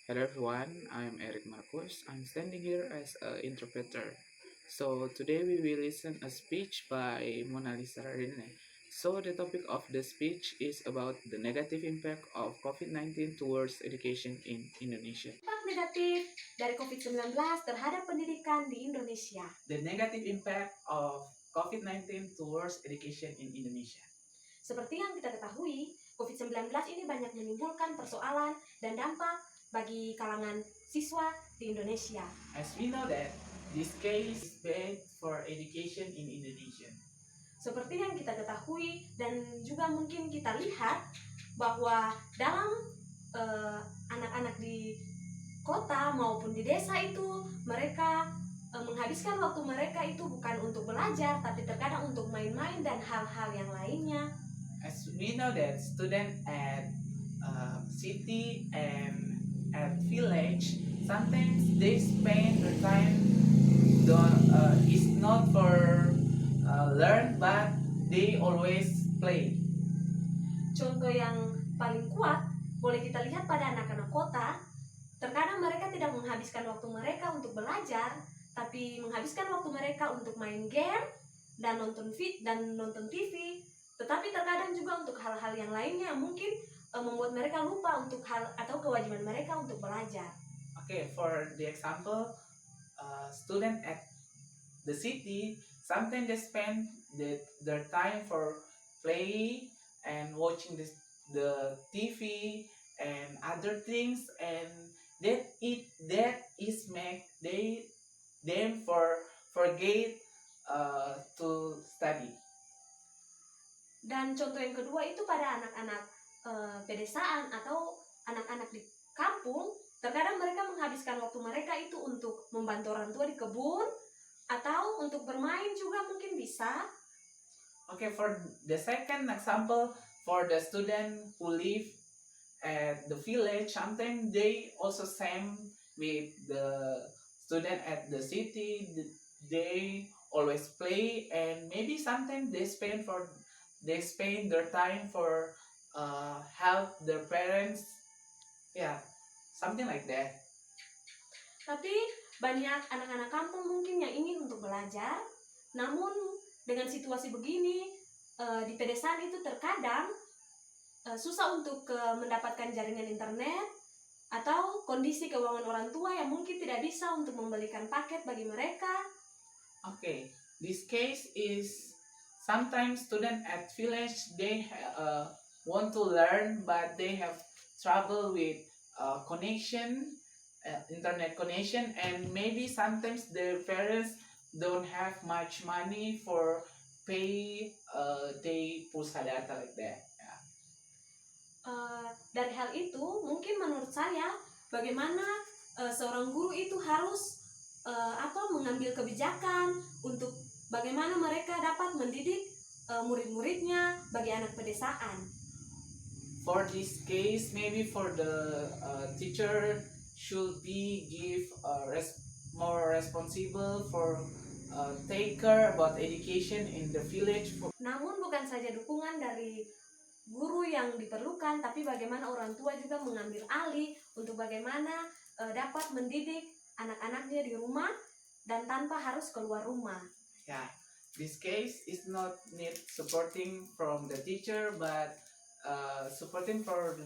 Hello everyone, I'm Eric Marcus. I'm standing here as an interpreter. So today we will listen a speech by Mona Lisa Rene. So the topic of the speech is about the negative impact of COVID-19 towards education in Indonesia. Dampak negatif dari COVID-19 terhadap pendidikan di Indonesia. The negative impact of COVID-19 towards education in Indonesia. Seperti yang kita ketahui, COVID-19 ini banyak menimbulkan persoalan dan dampak bagi kalangan siswa di Indonesia. As we know that this case is bad for education in Indonesia. Seperti yang kita ketahui dan juga mungkin kita lihat bahwa dalam anak-anak di kota maupun di desa itu mereka menghabiskan waktu mereka itu bukan untuk belajar tapi terkadang untuk main-main dan hal-hal yang lainnya. As we know that students at city and at village, sometimes they spend their time is not for learn, but they always play. Contoh yang paling kuat boleh kita lihat pada anak-anak kota. Terkadang mereka tidak menghabiskan waktu mereka untuk belajar, tapi menghabiskan waktu mereka untuk main game dan nonton TV. Tetapi terkadang juga untuk hal-hal yang lainnya yang mungkin membuat mereka lupa untuk hal atau kewajiban mereka untuk belajar. Okay, for the example, student at the city sometimes they spend their time for play and watching the TV and other things, and that is make them forget to study. Dan contoh yang kedua itu pada anak-anak pedesaan atau anak-anak di kampung, terkadang mereka menghabiskan waktu mereka itu untuk membantu orang tua di kebun atau untuk bermain juga mungkin bisa. Okay, for the second example, for the student who live at the village, sometimes they also same with the student at the city. They always play, and maybe sometimes they spend their time for help their parents, yeah, something like that. Tapi banyak anak-anak kampung mungkin yang ingin untuk belajar, namun dengan situasi begini di pedesaan itu terkadang susah untuk mendapatkan jaringan internet atau kondisi keuangan orang tua yang mungkin tidak bisa untuk membelikan paket bagi mereka. Okay, this case is sometimes student at village they want to learn, but they have trouble with connection, internet connection, and maybe sometimes their parents don't have much money for pay they pulsa data like that. Yeah. Dari hal itu mungkin menurut saya bagaimana seorang guru itu harus mengambil kebijakan untuk bagaimana mereka dapat mendidik murid-muridnya bagi anak pedesaan. For this case, maybe for the teacher should be give more responsible for take care about education in the village. Namun bukan saja dukungan dari guru yang diperlukan, tapi bagaimana orang tua juga mengambil alih untuk bagaimana dapat mendidik anak-anaknya di rumah dan tanpa harus keluar rumah. Yeah, this case is not need supporting from the teacher, but supporting for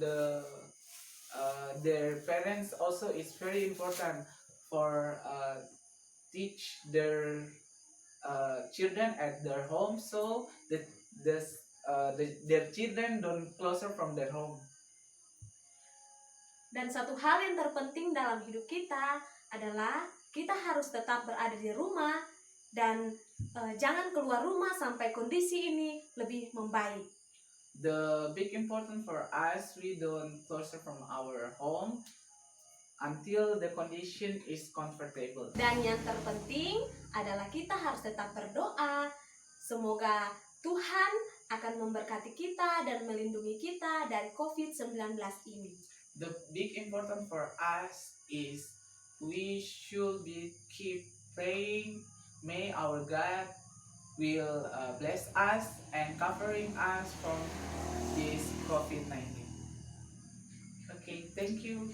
their parents also is very important for teach their children at their home, so that their children don't closer from their home. Dan satu hal yang terpenting dalam hidup kita adalah kita harus tetap berada di rumah dan jangan keluar rumah sampai kondisi ini lebih membaik. The big important for us, we don't closer from our home until the condition is comfortable. Dan yang terpenting adalah kita harus tetap berdoa. Semoga Tuhan akan memberkati kita dan melindungi kita dari COVID-19 ini. The big important for us is we should be keep praying. May our God will bless us and covering us from this COVID-19. Okay, thank you.